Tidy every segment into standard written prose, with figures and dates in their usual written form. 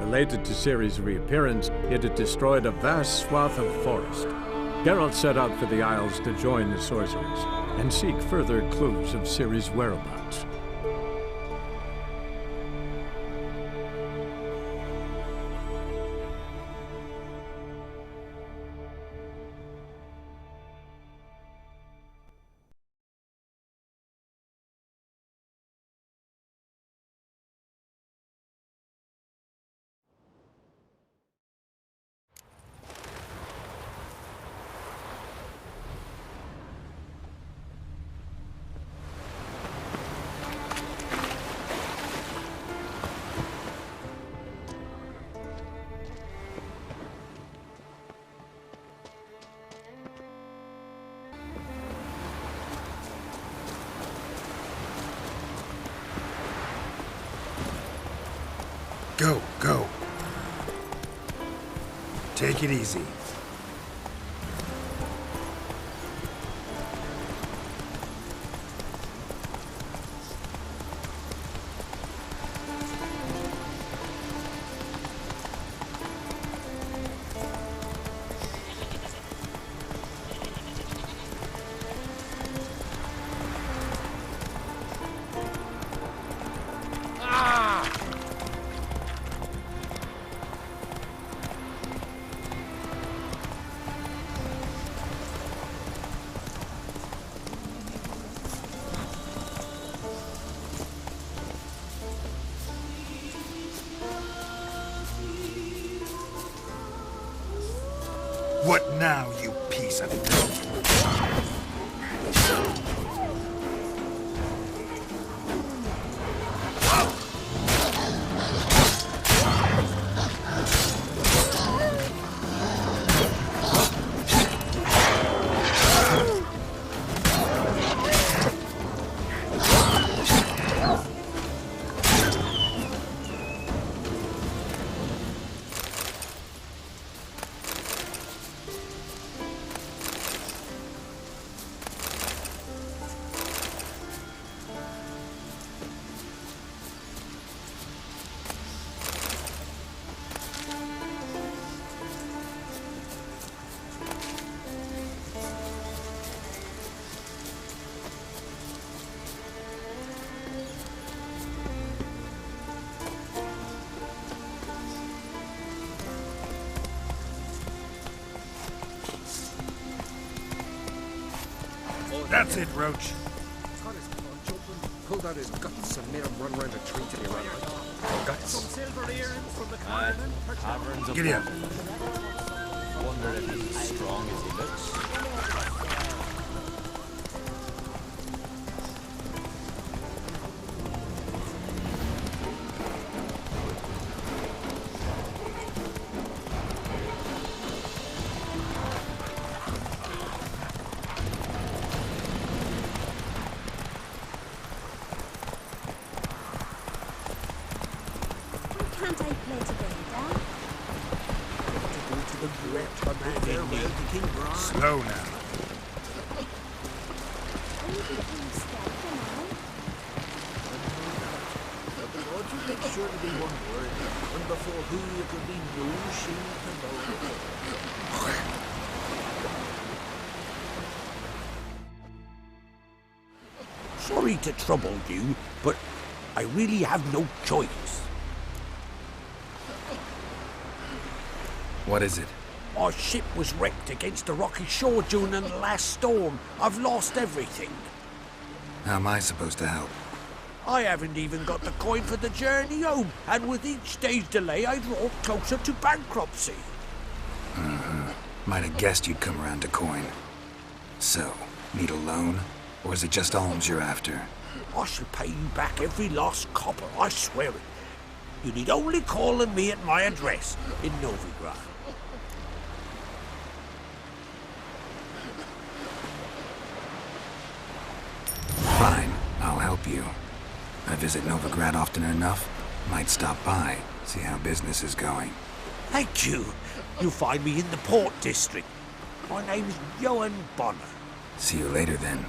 Related to Ciri's reappearance, it had destroyed a vast swath of forest. Geralt set out for the Isles to join the sorcerers and seek further clues of Ciri's whereabouts. Go, go. Take it easy. What now, you piece of dope? That's it, Roach. Got his punch open, pulled out his guts and made him run around a tree till he ran out. Guts. Some silver earrings from the caravan. Caverns of Get in. I wonder if he's as strong as he looks. Can't I play together? Slow now. Lord, you make sure to be one word, and before who you could be no sheep and Sorry to trouble you, but I really have no choice. What is it? Our ship was wrecked against a rocky shore during the last storm. I've lost everything. How am I supposed to help? I haven't even got the coin for the journey home, and with each day's delay, I draw closer to bankruptcy. Might have guessed you'd come around to coin. So, need a loan? Or is it just alms you're after? I shall pay you back every last copper, I swear it. You need only call on me at my address in Novigrad. Fine, I'll help you. I visit Novigrad often enough. Might stop by, see how business is going. Thank you. You'll find me in the Port District. My name's Johan Bonner. See you later then.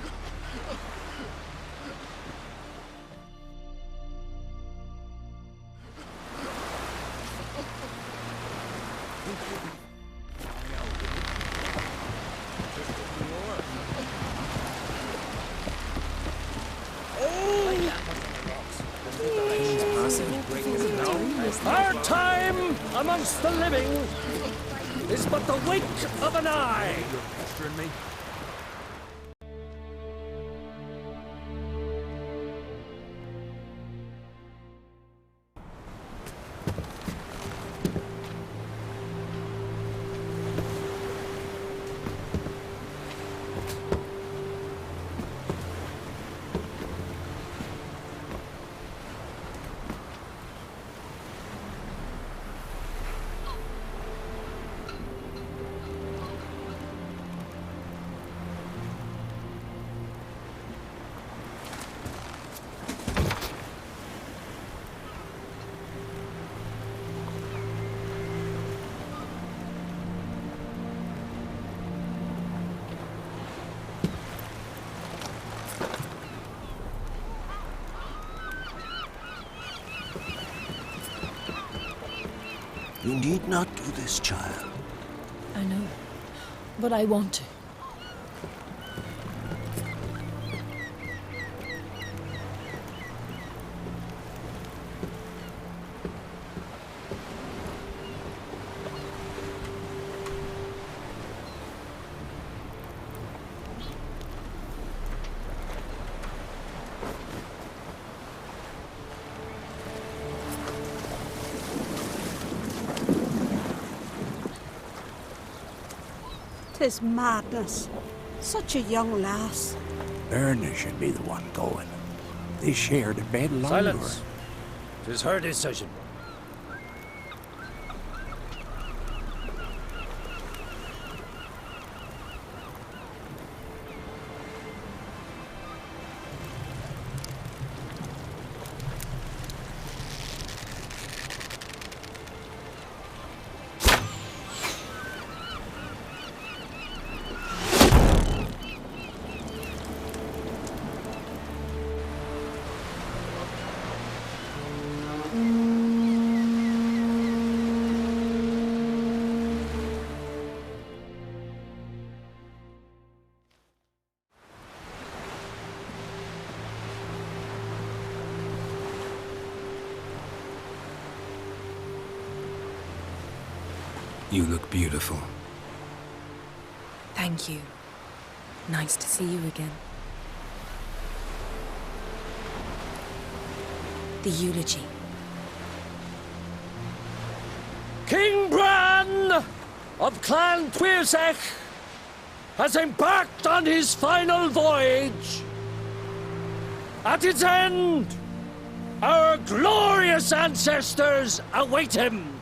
Our time amongst the living is but the wink of an eye. You need not do this, child. I know, but I want to. Tis madness. Such a young lass. Erna should be the one going. They shared a bed longer. Silence. 'Tis her decision. You look beautiful. Thank you. Nice to see you again. The eulogy. King Bran of Clan Twirsech has embarked on his final voyage. At its end, our glorious ancestors await him.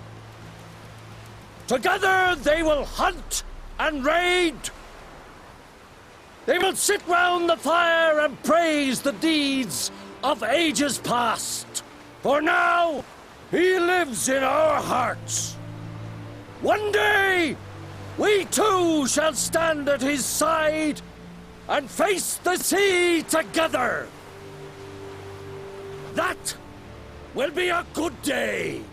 Together they will hunt and raid. They will sit round the fire and praise the deeds of ages past. For now, he lives in our hearts. One day, we too shall stand at his side and face the sea together. That will be a good day.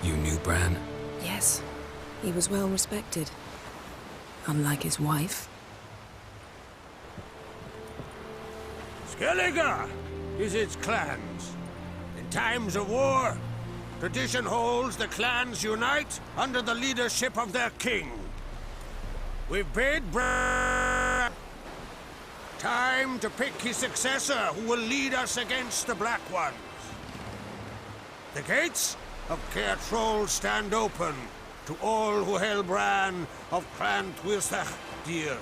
You knew Bran? Yes, he was well respected. Unlike his wife. Skellige is its clans. In times of war, tradition holds the clans unite under the leadership of their king. We've bid Bran time to pick his successor who will lead us against the Black Ones. The gates of Caer Troll stand open to all who held Bran of Clan Twirsech dear.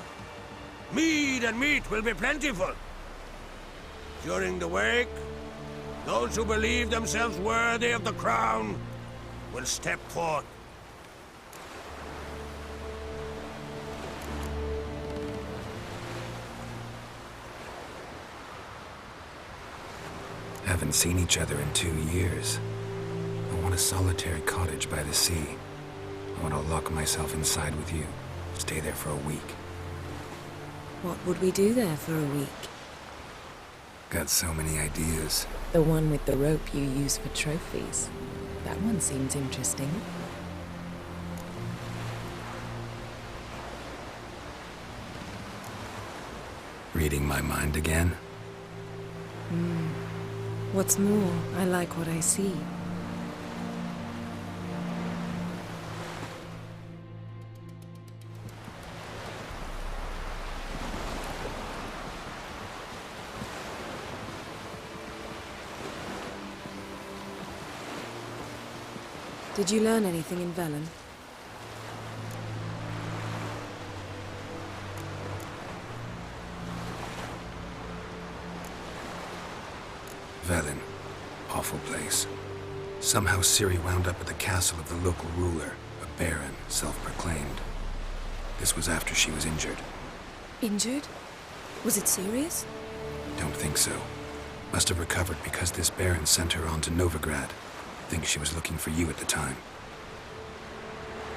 Mead and meat will be plentiful. During the wake, those who believe themselves worthy of the crown will step forth. Haven't seen each other in 2 years. I want a solitary cottage by the sea. I want to lock myself inside with you. Stay there for a week. What would we do there for a week? Got so many ideas. The one with the rope you use for trophies. That one seems interesting. Reading my mind again? What's more, I like what I see. Did you learn anything in Velen? Velen. Awful place. Somehow Ciri wound up at the castle of the local ruler, a baron, self-proclaimed. This was after she was injured. Injured? Was it serious? Don't think so. Must have recovered because this baron sent her on to Novigrad. Think she was looking for you at the time.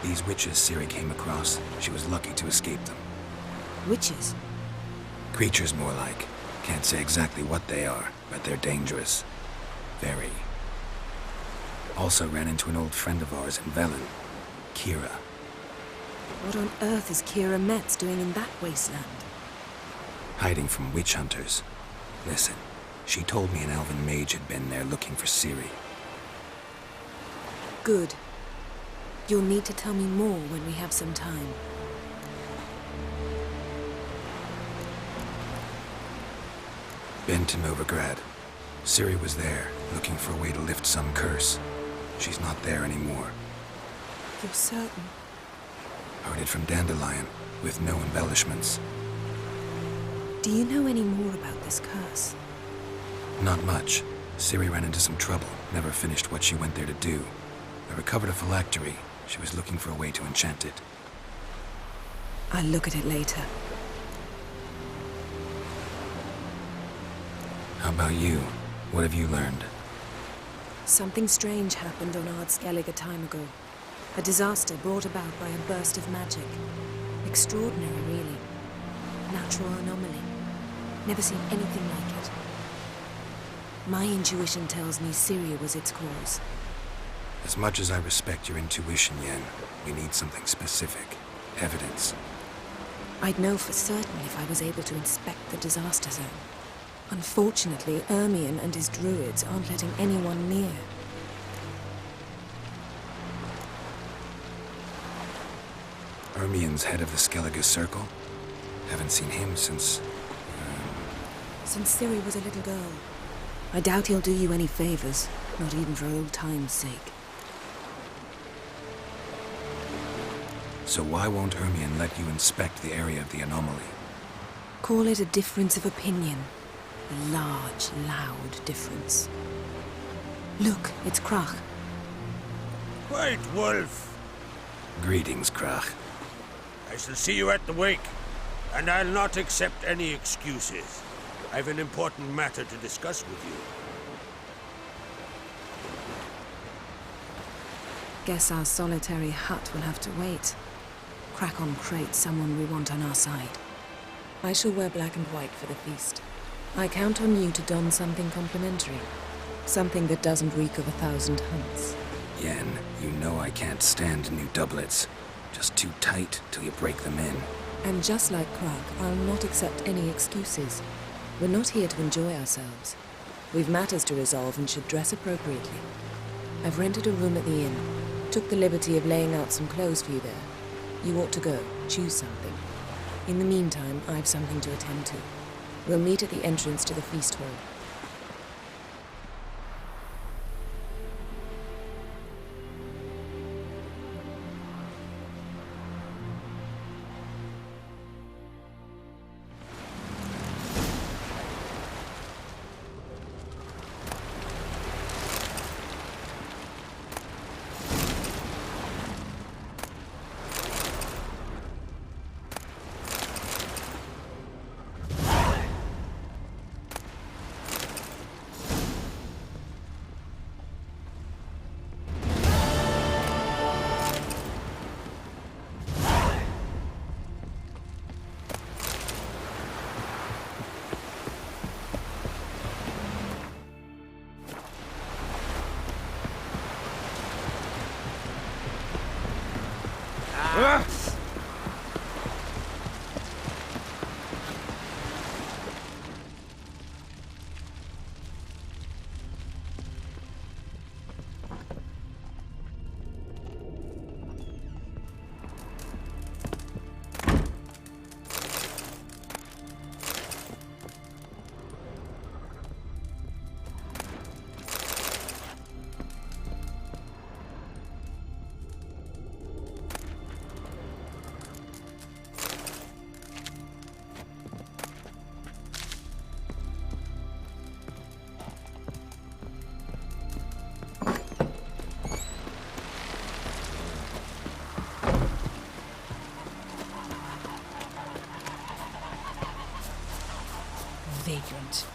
These witches Ciri came across, she was lucky to escape them. Witches? Creatures, more like. Can't say exactly what they are, but they're dangerous. Very. Also ran into an old friend of ours in Velen, Kira. What on earth is Kira Metz doing in that wasteland? Hiding from witch hunters. Listen, she told me an elven mage had been there looking for Ciri. Good. You'll need to tell me more when we have some time. Been to Novigrad. Ciri was there, looking for a way to lift some curse. She's not there anymore. You're certain? Heard it from Dandelion, with no embellishments. Do you know any more about this curse? Not much. Ciri ran into some trouble, never finished what she went there to do. I recovered a phylactery. She was looking for a way to enchant it. I'll look at it later. How about you? What have you learned? Something strange happened on Ardskellig a time ago. A disaster brought about by a burst of magic. Extraordinary, really. Natural anomaly. Never seen anything like it. My intuition tells me Ciri was its cause. As much as I respect your intuition, Yen, we need something specific. Evidence. I'd know for certain if I was able to inspect the disaster zone. Unfortunately, Ermion and his druids aren't letting anyone near. Ermion's head of the Skellige Circle? Haven't seen him since... Since Ciri was a little girl. I doubt he'll do you any favors, not even for old time's sake. So why won't Ermion let you inspect the area of the anomaly? Call it a difference of opinion. A large, loud difference. Look, it's Krach. White Wolf. Greetings, Krach. I shall see you at the wake, and I'll not accept any excuses. I've an important matter to discuss with you. Guess our solitary hut will have to wait. Crack on crate someone we want on our side. I shall wear black and white for the feast. I count on you to don something complimentary. Something that doesn't reek of 1,000 hunts. Yen, you know I can't stand new doublets. Just too tight till you break them in. And just like Krach, I'll not accept any excuses. We're not here to enjoy ourselves. We've matters to resolve and should dress appropriately. I've rented a room at the inn. Took the liberty of laying out some clothes for you there. You ought to go. Choose something. In the meantime, I've something to attend to. We'll meet at the entrance to the feast hall. Vagrant.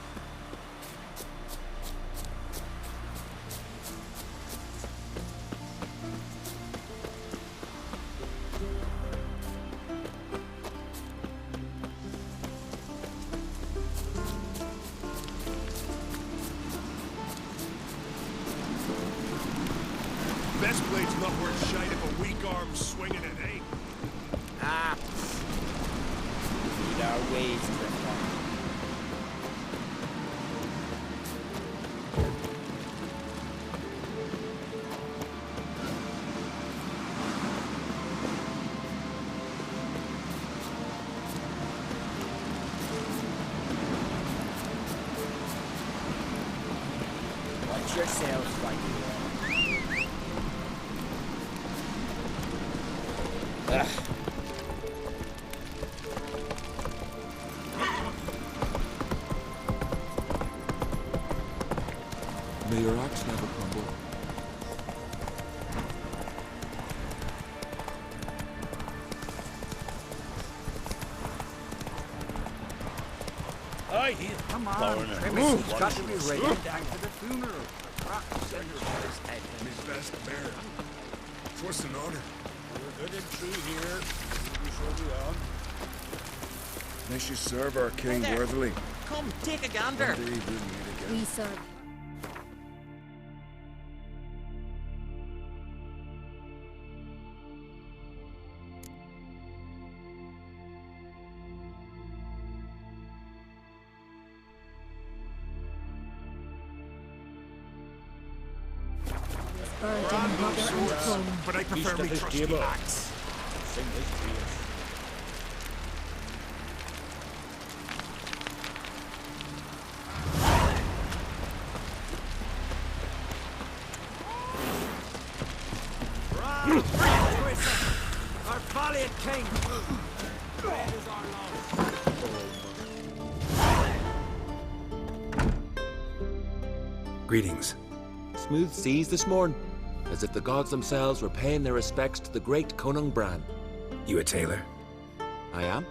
Best blade's not worth shite if a weak arm's swinging it, eh? Ah. Need our ways, Drifter. Watch yourselves right here. May your axe never crumble. Aye, he's Come on, Trimmy's got to be ready down for the funeral. His best bear. What's in order? good and true here. We shall be on. May she serve our king Hey there. worthily. Come, take a gander. Indeed, we'll meet again. We serve. Burden, mother and home. But I prefer East me of his trusty table. axe. Sing his prayers. Our valiant king! Great is our love. Greetings. Smooth seas this morn, as if the gods themselves were paying their respects to the great Conung Bran. You a tailor? I am.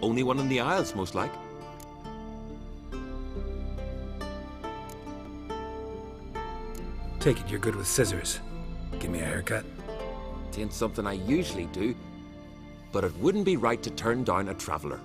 Only one in the Isles, most like. Take it you're good with scissors. Give me a haircut. Tain't something I usually do, but it wouldn't be right to turn down a traveller.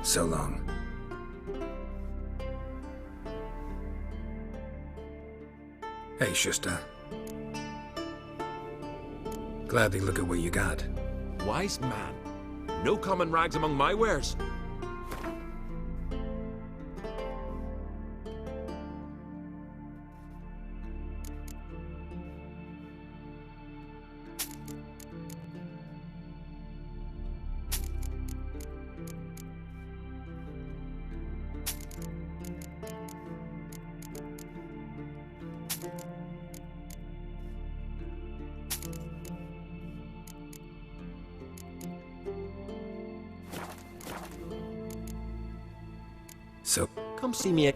So long. Hey, Shusta. Gladly look at what you got. Wise man. No common rags among my wares. So, Come see me.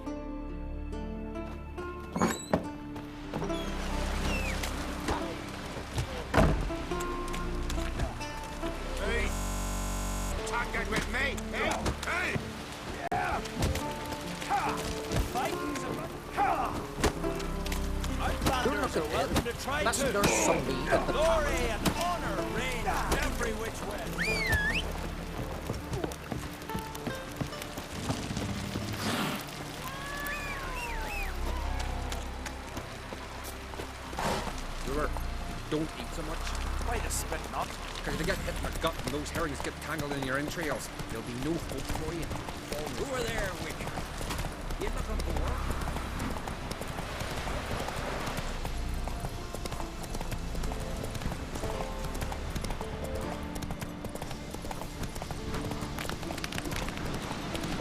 try Unless to. there's some need at the top. Glory and honor reign every which way. Ruler, don't eat so much. Why the spit not? Because if you get hit in the gut and those herrings get tangled in your entrails, there'll be no hope for you. Who are there, Wicker? You looking for work?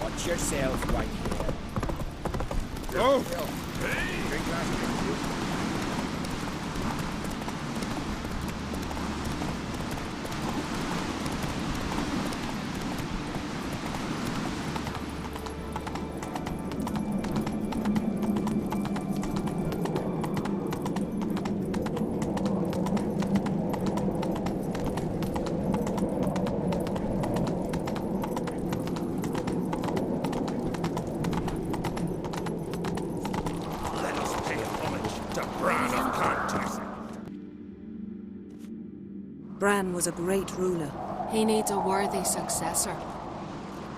Watch yourself right here. Oh! Drink last drink. Bran was a great ruler. He needs a worthy successor.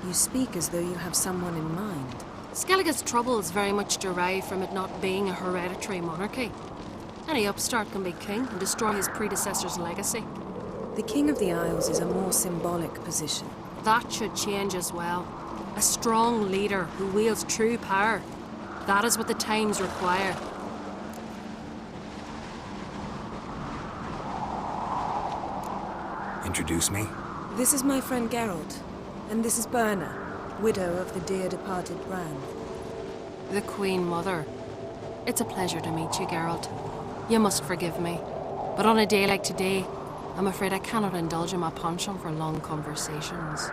You speak as though you have someone in mind. Skellige's troubles very much derive from it not being a hereditary monarchy. Any upstart can be king and destroy his predecessor's legacy. The King of the Isles is a more symbolic position. That should change as well. A strong leader who wields true power. That is what the times require. Introduce me? This is my friend Geralt, and this is Berna, widow of the dear departed Bran. The Queen Mother. It's a pleasure to meet you, Geralt. You must forgive me, but on a day like today, I'm afraid I cannot indulge in my penchant for long conversations.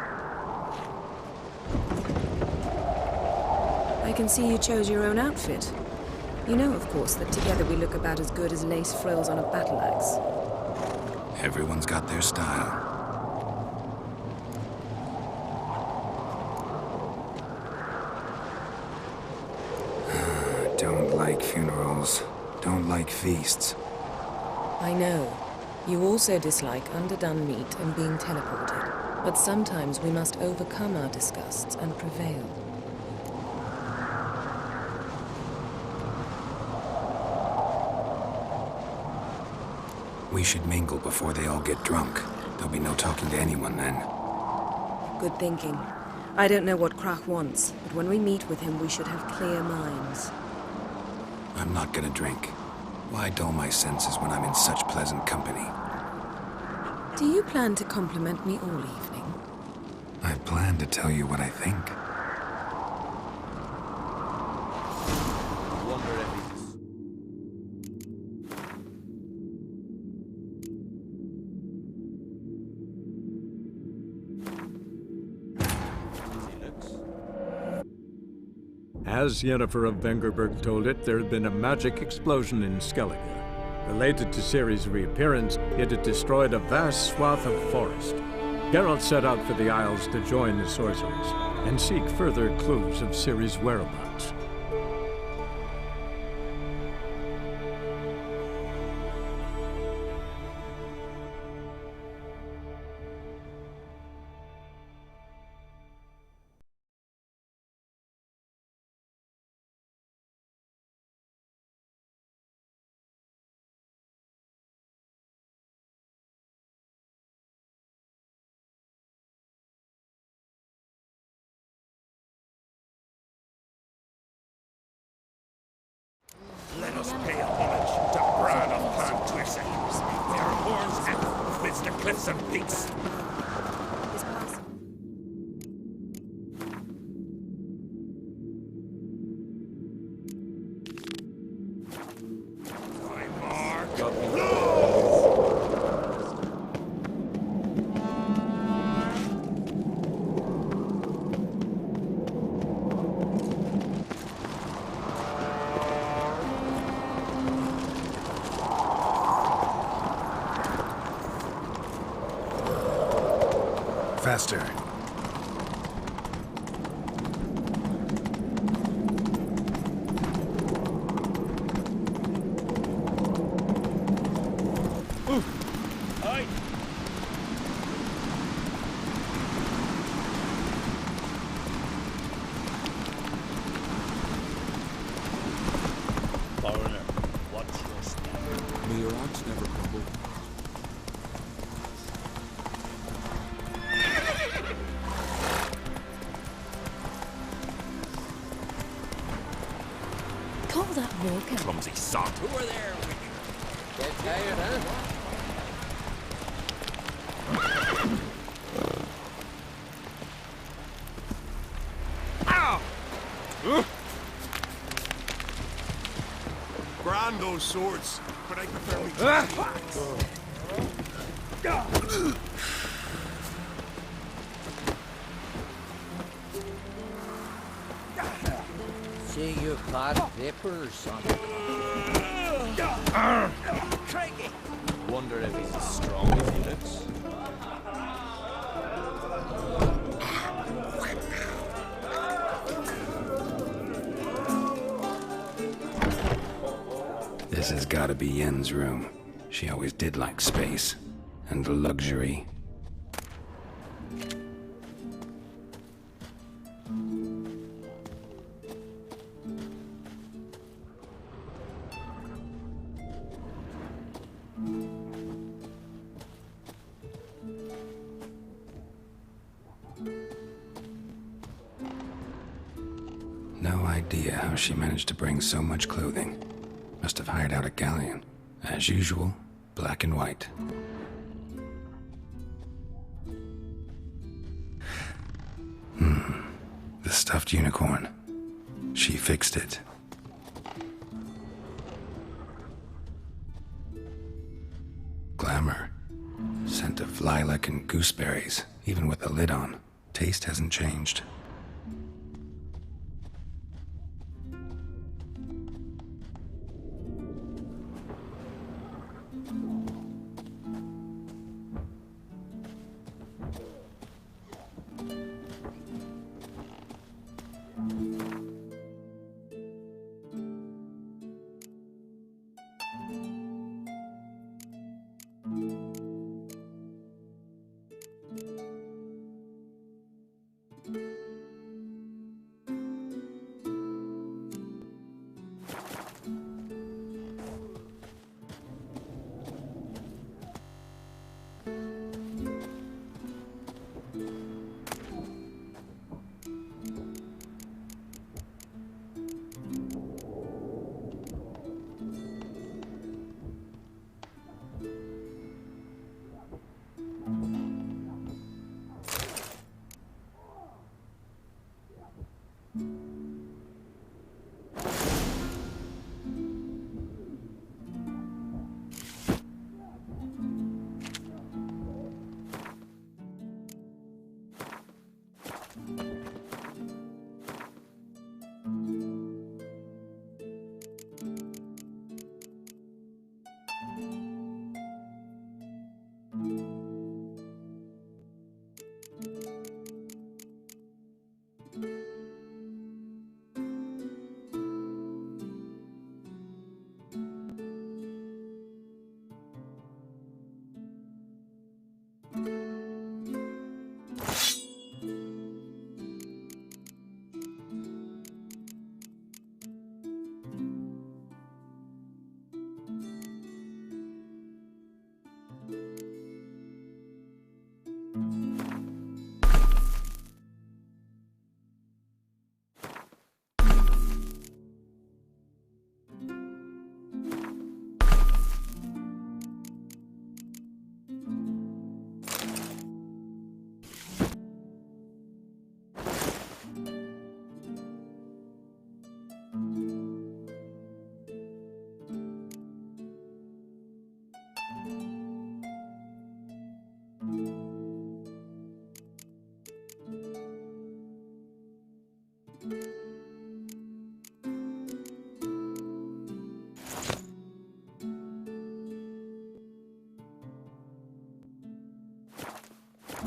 I can see you chose your own outfit. You know, of course, that together we look about as good as lace frills on a battle axe. Everyone's got their style. Don't like funerals. Don't like feasts. I know. You also dislike underdone meat and being teleported. But sometimes we must overcome our disgusts and prevail. We should mingle before they all get drunk. There'll be no talking to anyone then. Good thinking. I don't know what Krach wants, but when we meet with him, we should have clear minds. I'm not gonna drink. Why dull my senses when I'm in such pleasant company? Do you plan to compliment me all evening? I plan to tell you what I think. Wonder if he's... As Yennefer of Vengerberg told it, there had been a magic explosion in Skellige. Related to Ciri's reappearance, it had destroyed a vast swath of forest. Geralt set out for the Isles to join the sorcerers and seek further clues of Ciri's whereabouts. Let us pay homage to Bran of Clan Twisek. Their horns echo amidst the cliffs and peaks. Faster. never crumble. Call that walking. Clumsy sod. Who are there? Get tired, huh? Grand those swords, but I prefer me Say you've had vapor or something. Wonder if he's as strong as he looks. This has got to be Yen's room. She always did like space and luxury. No idea how she managed to bring so much clothing. Must have hired out a galleon. As usual, black and white. The stuffed unicorn. She fixed it. Glamour. Scent of lilac and gooseberries, even with the lid on. Taste hasn't changed.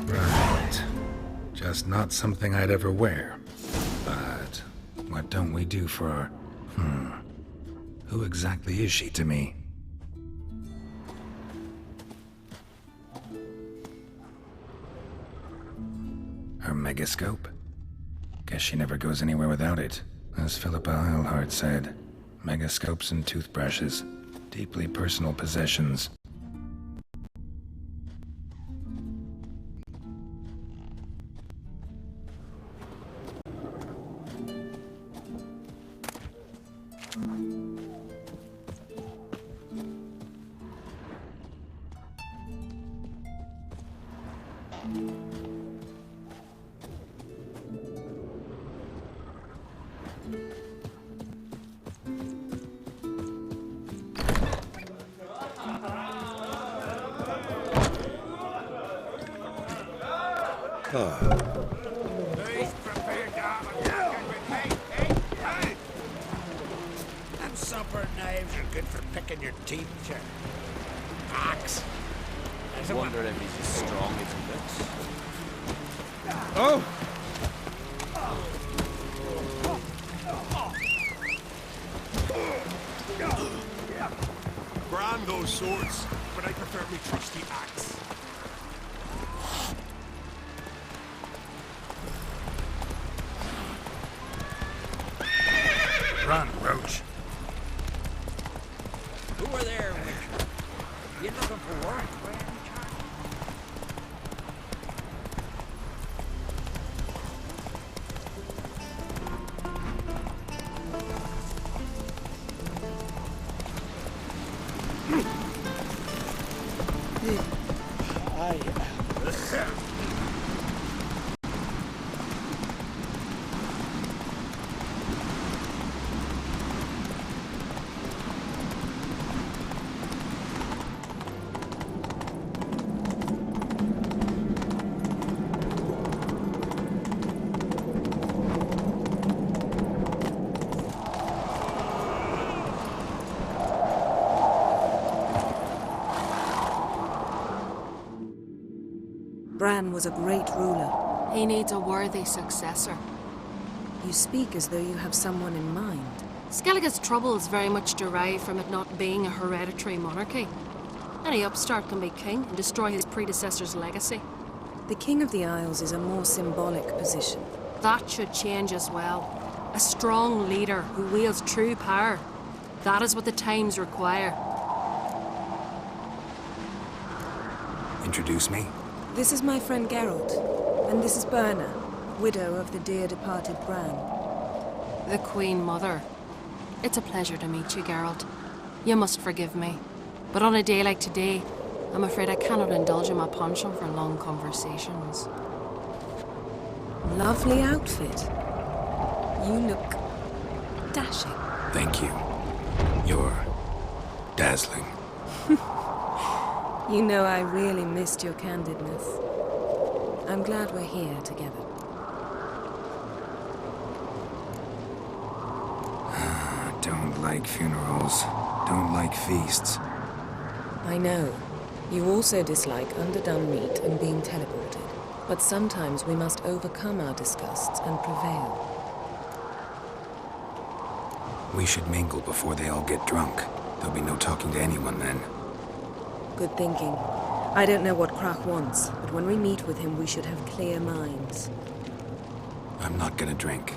Right. Just not something I'd ever wear. But what don't we do for our... Who exactly is she to me? Her megascope? Guess she never goes anywhere without it. As Philippa Eilhart said, megascopes and toothbrushes. Deeply personal possessions. Who's prepared to have a talking with me? Hey! Them supper knives are good for picking your teeth, sir. Axe. I wonder if he's as strong as he looks. Oh! Brand those swords, but I prefer me trusty axe. Run, Roach. Who are there, Witcher? You looking for work? Bran was a great ruler. He needs a worthy successor. You speak as though you have someone in mind. Skellige's troubles very much derive from it not being a hereditary monarchy. Any upstart can be king and destroy his predecessor's legacy. The King of the Isles is a more symbolic position. That should change as well. A strong leader who wields true power. That is what the times require. Introduce me? This is my friend Geralt, and this is Berna, widow of the dear departed Bran. The Queen Mother. It's a pleasure to meet you, Geralt. You must forgive me. But on a day like today, I'm afraid I cannot indulge in my penchant for long conversations. Lovely outfit. You look dashing. Thank you. You're dazzling. You know, I really missed your candidness. I'm glad we're here together. Don't like funerals. Don't like feasts. I know. You also dislike underdone meat and being teleported. But sometimes we must overcome our disgusts and prevail. We should mingle before they all get drunk. There'll be no talking to anyone then. Good thinking. I don't know what Krach wants, but when we meet with him, we should have clear minds. I'm not gonna drink.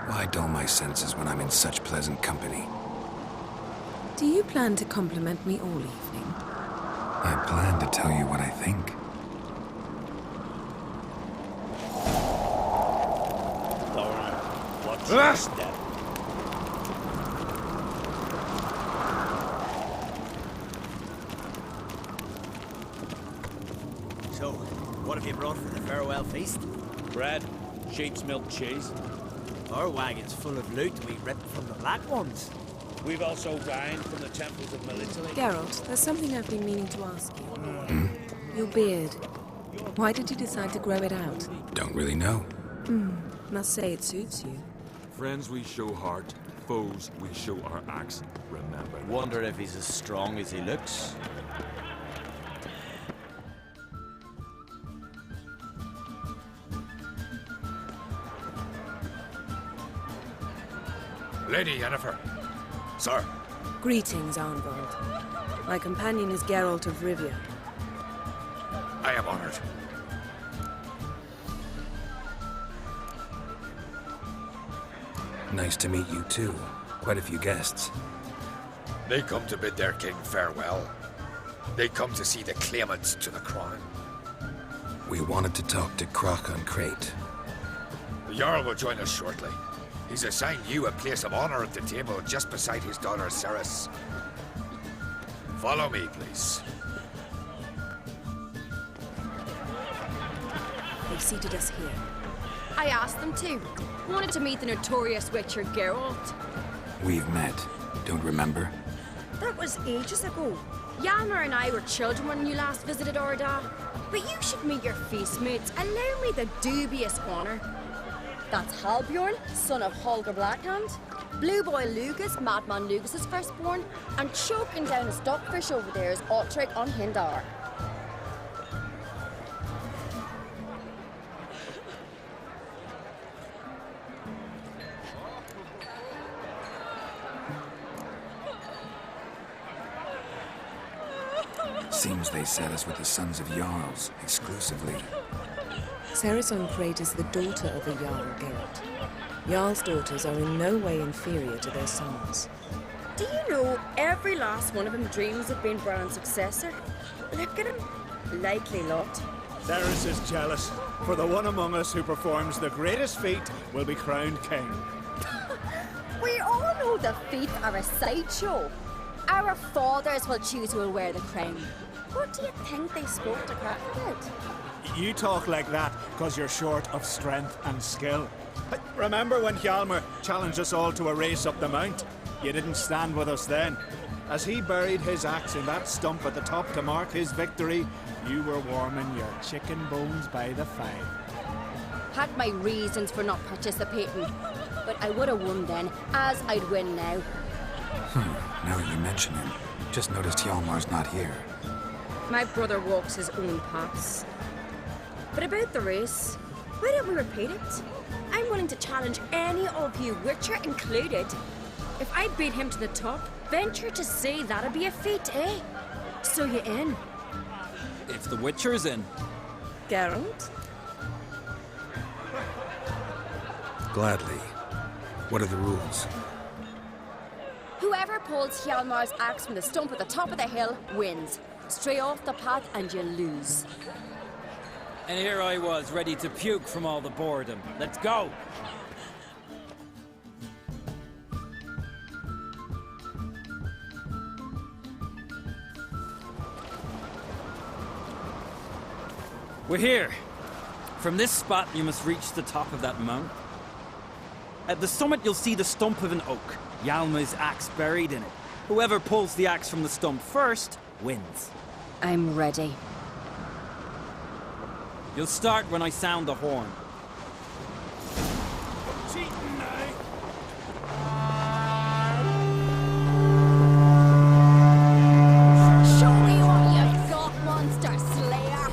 Why dull my senses when I'm in such pleasant company? Do you plan to compliment me all evening? I plan to tell you what I think. Lauren, watch your step. So, what have you brought for the farewell feast? Bread, sheep's milk cheese. Our wagon's full of loot we ripped from the Black Ones. We've also wine from the temples of Melitele. Geralt, there's something I've been meaning to ask you. Your beard. Why did you decide to grow it out? Don't really know. Must say it suits you. Friends we show heart, foes we show our axe. Remember. Wonder if he's as strong as he looks. Lady Yennefer. Sir. Greetings, Arnvald. My companion is Geralt of Rivia. I am honored. Nice to meet you too. Quite a few guests. They come to bid their king farewell. They come to see the claimants to the crown. We wanted to talk to Croc on Crate. The Jarl will join us shortly. He's assigned you a place of honor at the table just beside his daughter Ceres. Follow me, please. They seated us here. I asked them to. Wanted to meet the notorious witcher Geralt. We've met. Don't remember? That was ages ago. Yalmer and I were children when you last visited Orda. But you should meet your feast mates. Allow me the dubious honor. That's Halbjorn, son of Holger Blackhand. Blue Boy Lugas, Madman Lugas' firstborn. And choking down a stockfish over there is Otrek on Hindar. Seems they set us with the sons of Jarls, exclusively. Ceres on Crate is the daughter of a Jarl, Geralt. Jarl's daughters are in no way inferior to their sons. Do you know every last one of them dreams of being Bran's successor? Look at him. Likely lot. Ceres is jealous, for the one among us who performs the greatest feat will be crowned king. We all know the feet are a sideshow. Our fathers will choose who will wear the crown. What do you think they spoke to Crack about? You talk like that because you're short of strength and skill. Remember when Hjalmar challenged us all to a race up the mount? You didn't stand with us then. As he buried his axe in that stump at the top to mark his victory, you were warming your chicken bones by the fire. Had my reasons for not participating, but I would have won then, as I'd win now. Now that you mention him, just noticed Hjalmar's not here. My brother walks his own paths. But about the race, why don't we repeat it? I'm willing to challenge any of you, Witcher included. If I beat him to the top, venture to say that'd be a feat, eh? So you in? If the Witcher's in. Geralt? Gladly. What are the rules? Whoever pulls Hjalmar's axe from the stump at the top of the hill wins. Stray off the path and you lose. And here I was, ready to puke from all the boredom. Let's go! We're here. From this spot, you must reach the top of that mount. At the summit, you'll see the stump of an oak. Hjalmar's axe buried in it. Whoever pulls the axe from the stump first wins. I'm ready. You'll start when I sound the horn. Cheating now. Show me what you've got, monster slayer!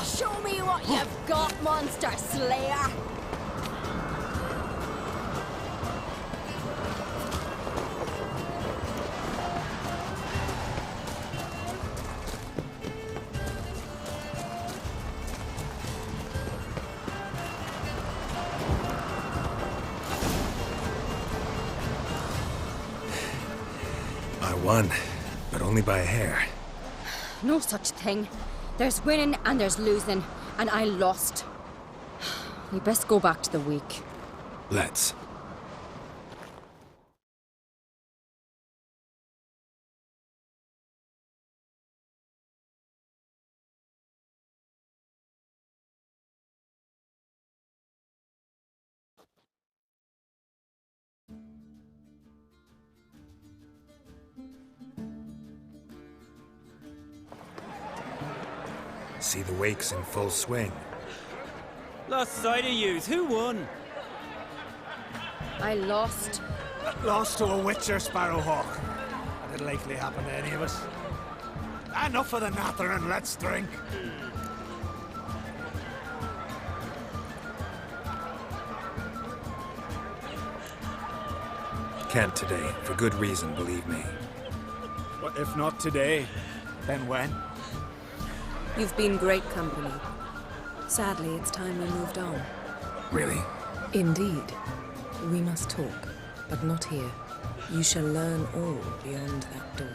Show me what you've got, monster slayer! I won, but only by a hair. No such thing. There's winning and there's losing, and I lost. We best go back to the week. Let's. See the wakes in full swing. Lost sight of yous. Who won? I lost. Lost to a witcher, Sparrowhawk. That'd likely happen to any of us. Enough of the natter and let's drink. Can't today, for good reason, believe me. But if not today, then when? You've been great company. Sadly, it's time we moved on. Really? Indeed. We must talk, but not here. You shall learn all beyond that door.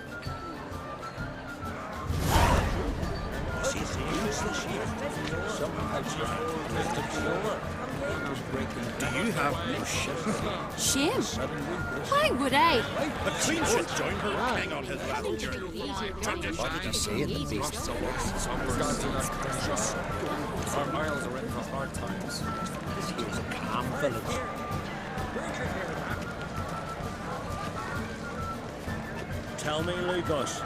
Do you have no shame? Shame? Why would I? A queen should join her king on his battle journey. What did you say in the beast? Some gods are not gracious. Our isles are in for hard times. This here's a calm village. Tell me, Lugos.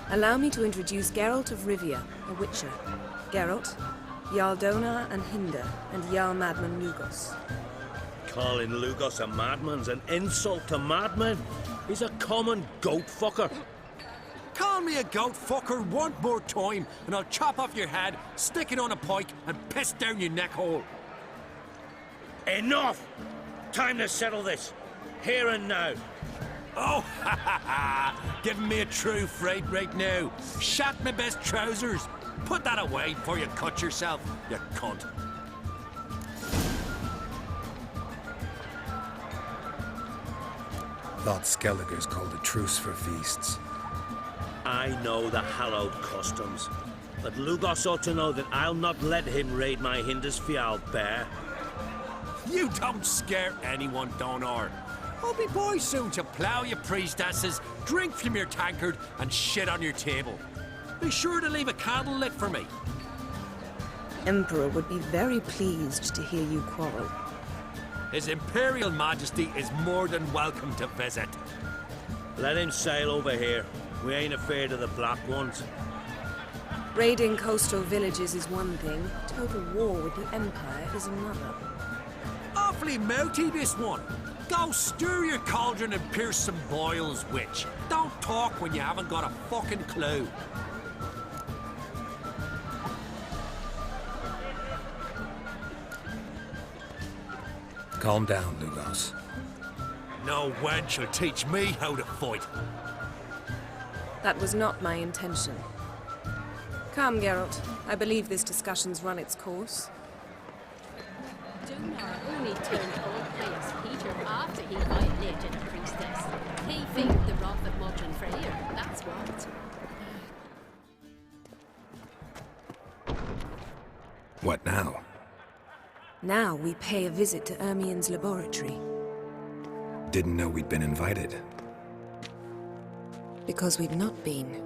Allow me to introduce Geralt of Rivia, a witcher. Geralt, Jarl Dona and Hinder, and Jarl Madman Lugos. Calling Lugos a madman's an insult to madmen. He's a common goat fucker. Call me a goat fucker one more time, and I'll chop off your head, stick it on a pike, and piss down your neck hole. Enough! Time to settle this. Here and now. Oh, ha ha ha! Giving me a true fright right now. Shat my best trousers. Put that away before you cut yourself, you cunt. Thought Skelliger's called a truce for feasts. I know the hallowed customs, but Lugos ought to know that I'll not let him raid my Hinder's Fial bear. You don't scare anyone, Donar. I'll be boy soon to plough your priestesses, drink from your tankard, and shit on your table. Be sure to leave a candle lit for me. Emperor would be very pleased to hear you quarrel. His Imperial Majesty is more than welcome to visit. Let him sail over here. We ain't afraid of the Black Ones. Raiding coastal villages is one thing. Total war with the Empire is another. Awfully mouty, this one. Go stir your cauldron and pierce some boils, witch. Don't talk when you haven't got a fucking clue. Calm down, Lugos. No wench will teach me how to fight. That was not my intention. Come, Geralt. I believe this discussion's run its course. Donar only turned old Prius Peter after he violated a priestess. He faked the wrath of modern Freyr, that's what. What now? Now we pay a visit to Ermien's laboratory. Didn't know we'd been invited. Because we've not been.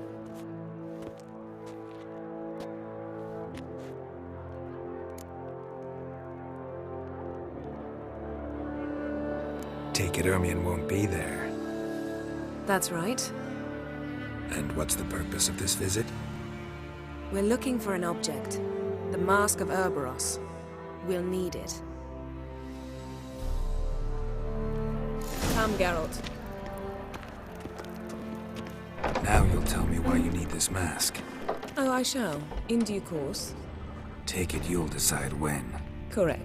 Take it Ermien won't be there. That's right. And what's the purpose of this visit? We're looking for an object. The Mask of Urboros. We'll need it. Come, Geralt. Now you'll tell me why you need this mask. Oh, I shall. In due course. Take it you'll decide when. Correct.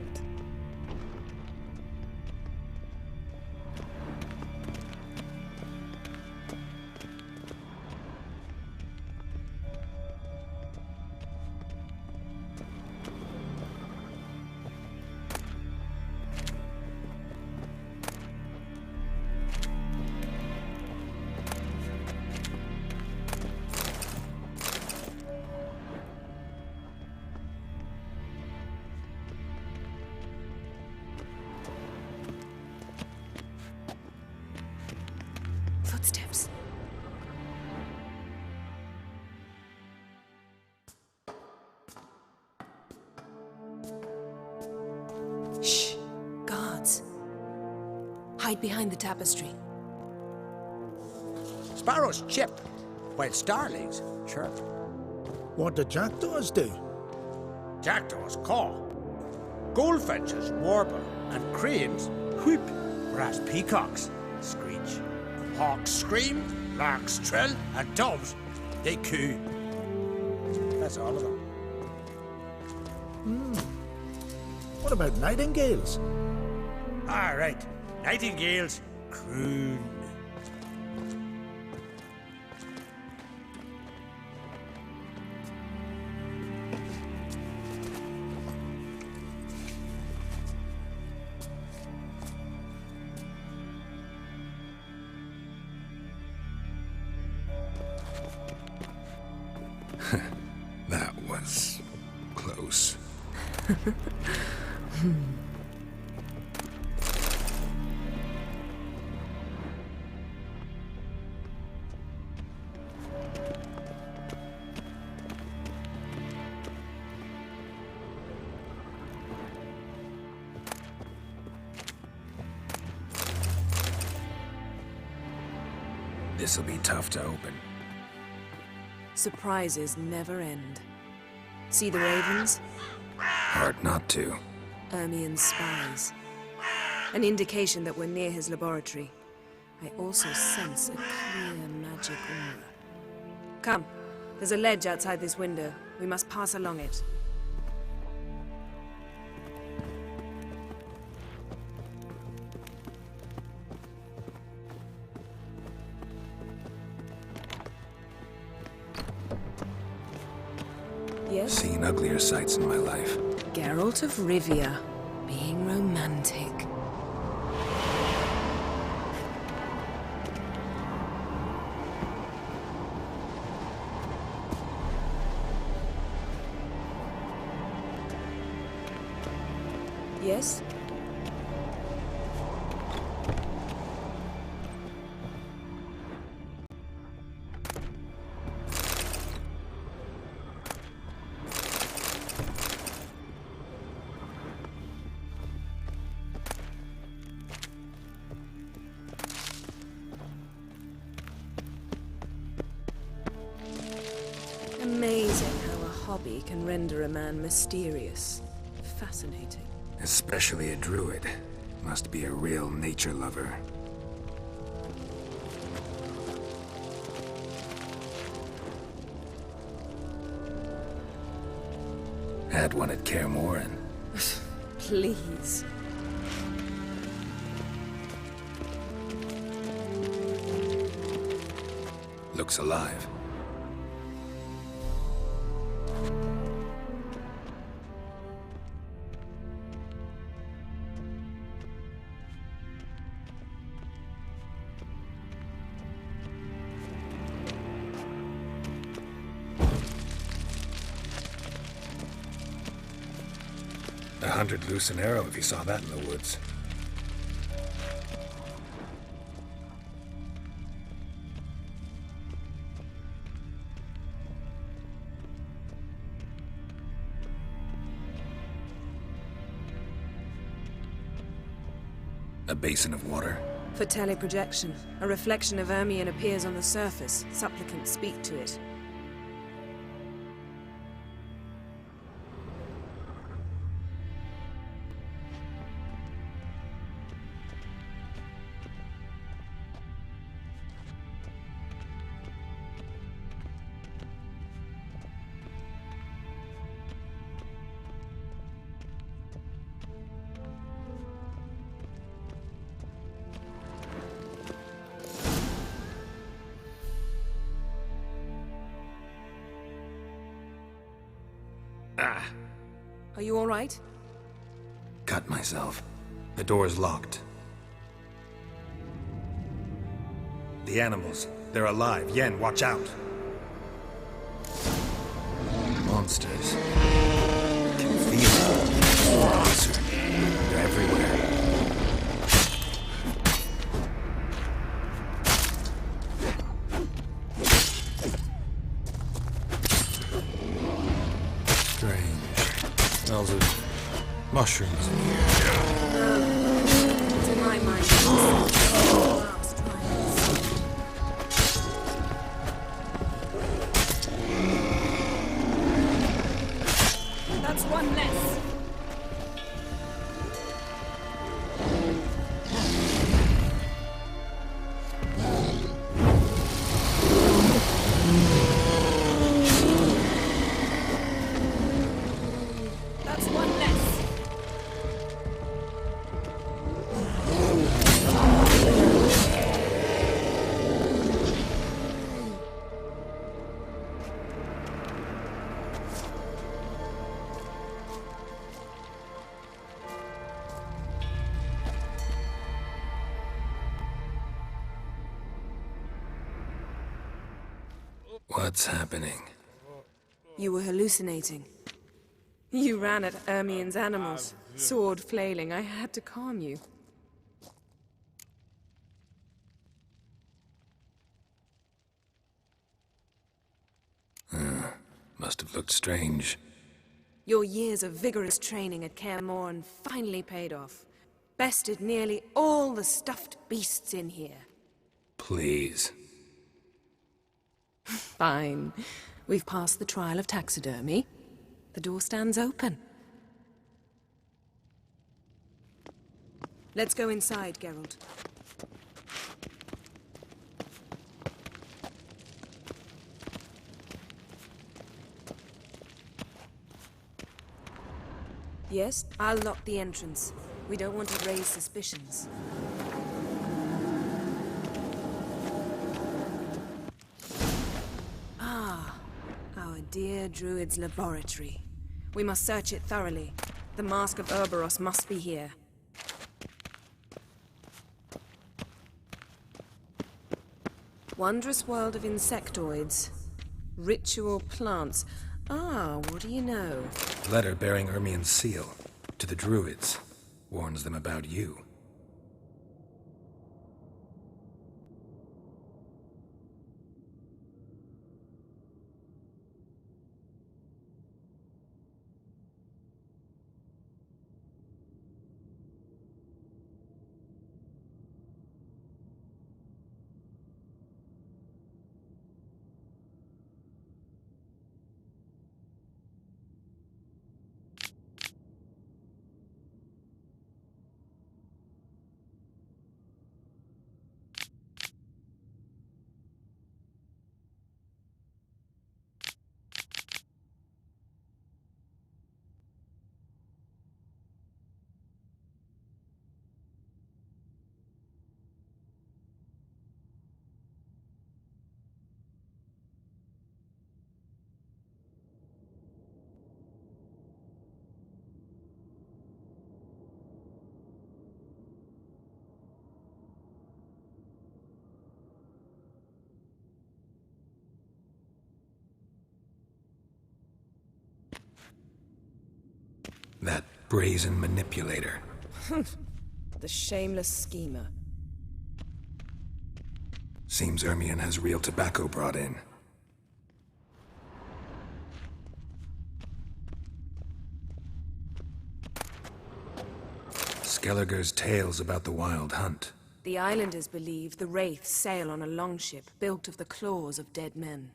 Footsteps. Shh. Guards. Hide behind the tapestry. Sparrow's chip. while starlings chirp. What do jackdaws do? Jackdaws caw, goldfinches warble, and cranes whoop, whereas peacocks screech. Hawks scream, larks trill, and doves, they coo. That's all of them. What about nightingales? All right, nightingales croon. That was close. This'll be tough to open. Surprises never end. See the ravens? Hard not to. Ermien's spies. An indication that we're near his laboratory. I also sense a clear magic aura. Come, there's a ledge outside this window. We must pass along it. Yes? Seen uglier sights in my life. Geralt of Rivia, being romantic. Yes? Amazing how a hobby can render a man mysterious. Fascinating. Especially a druid. Must be a real nature lover. Had one at Kaer Morhen. Please. Looks alive. $100 loose an arrow if you saw that in the woods. A basin of water. For teleprojection, a reflection of Ermien appears on the surface. Supplicants speak to it. Are you all right? Cut myself. The door's locked. The animals, they're alive. Yen, watch out. Monsters. I can feel them. Closer. They're everywhere. Smells of mushrooms in here. To my mind, What's happening? You were hallucinating. You ran at Ermien's animals, sword flailing. I had to calm you. Must have looked strange. Your years of vigorous training at Kaer Morhen finally paid off. Bested nearly all the stuffed beasts in here. Please. Fine. We've passed the trial of taxidermy. The door stands open. Let's go inside, Geralt. Yes, I'll lock the entrance. We don't want to raise suspicions. Ah, our dear Druid's laboratory. We must search it thoroughly. The Mask of Urboros must be here. Wondrous world of insectoids. Ritual plants. Ah, what do you know? Letter bearing Ermien's seal. To the Druids. Warns them about you. That brazen manipulator. The shameless schemer. Seems Ermien has real tobacco brought in. Skellige's tales about the Wild Hunt. The islanders believe the wraiths sail on a longship built of the claws of dead men.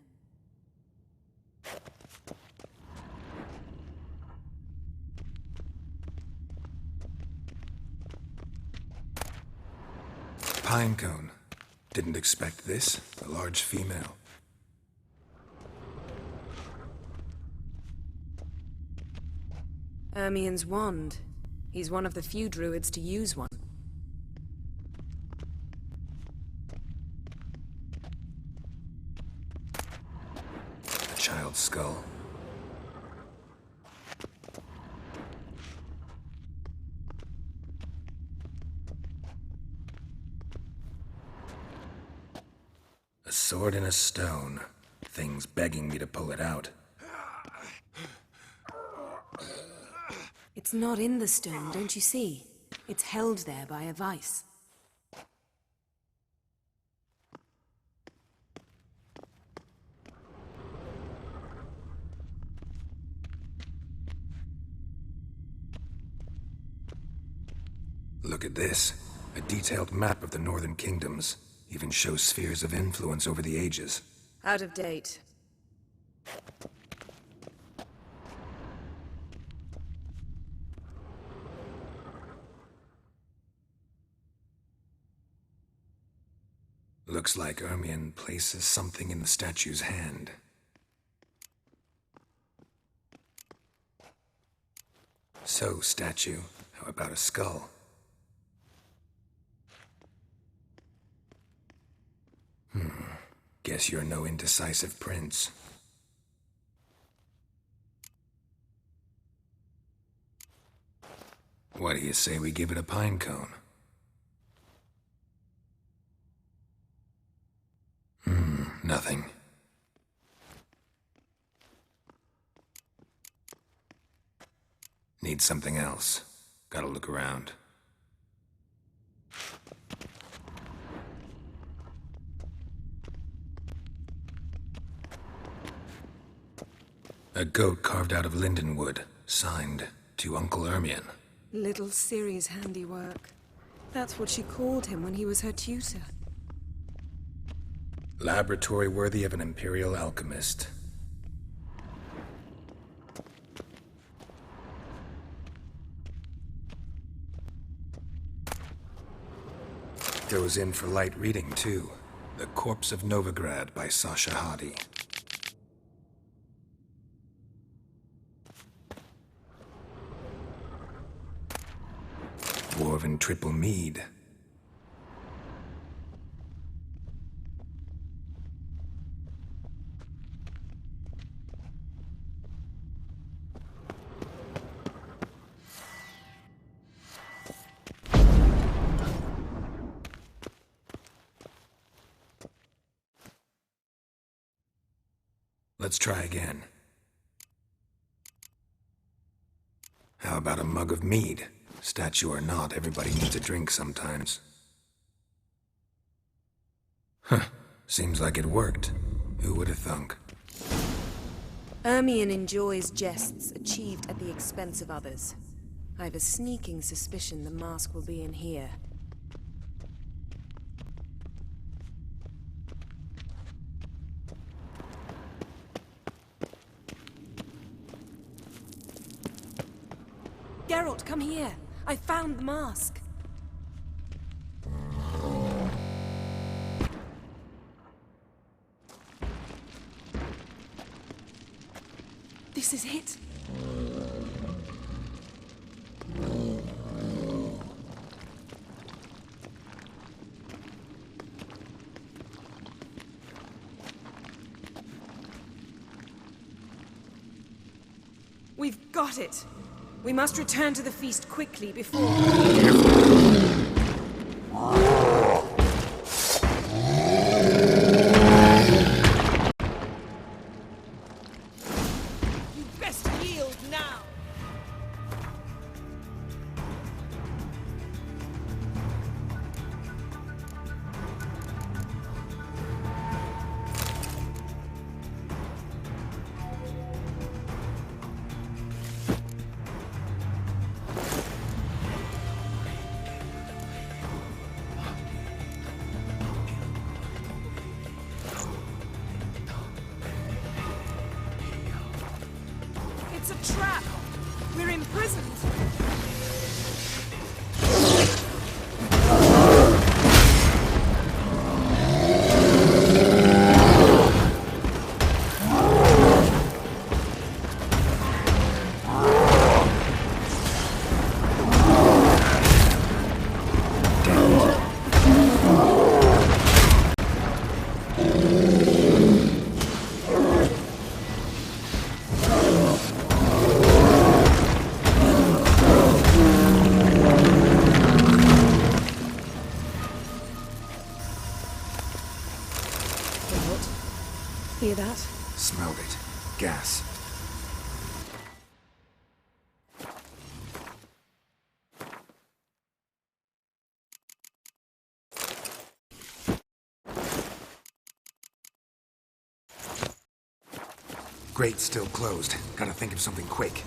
Pinecone. Didn't expect this. A large female. Ermien's wand. He's one of the few druids to use one. A child's skull. A sword and a stone. Thing's begging me to pull it out. It's not in the stone, don't you see? It's held there by a vice. Look at this. A detailed map of the Northern Kingdoms. Even shows spheres of influence over the ages. Out of date. Looks like Ermien places something in the statue's hand. So, statue, how about a skull? Guess you're no indecisive prince. What do you say we give it a pine cone? Nothing. need something else. Gotta look around. A goat carved out of linden wood, signed to Uncle Ermion. Little Ciri's handiwork. That's what she called him when he was her tutor. Laboratory worthy of an imperial alchemist. Goes in for light reading, too. The Corpse of Novigrad by Sasha Hadi. Dwarven triple mead. Let's try again. How about a mug of mead? Statue or not, everybody needs a drink sometimes. Huh. Seems like it worked. Who would have thunk? Ermion enjoys jests achieved at the expense of others. I have a sneaking suspicion the mask will be in here. Geralt, come here. I found the mask. This is it. We've got it. We must return to the feast quickly before... You best yield now! It's a trap! We're imprisoned! Hear that? Smelled it. Gas. Grate's still closed. Gotta think of something quick.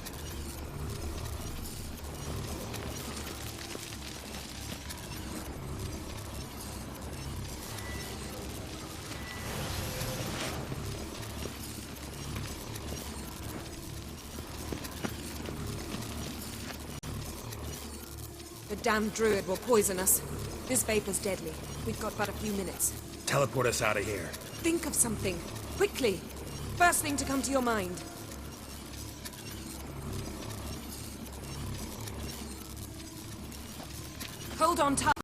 The damned druid will poison us. This vapor's deadly. We've got but a few minutes. Teleport us out of here. Think of something. Quickly. First thing to come to your mind. Hold on tight.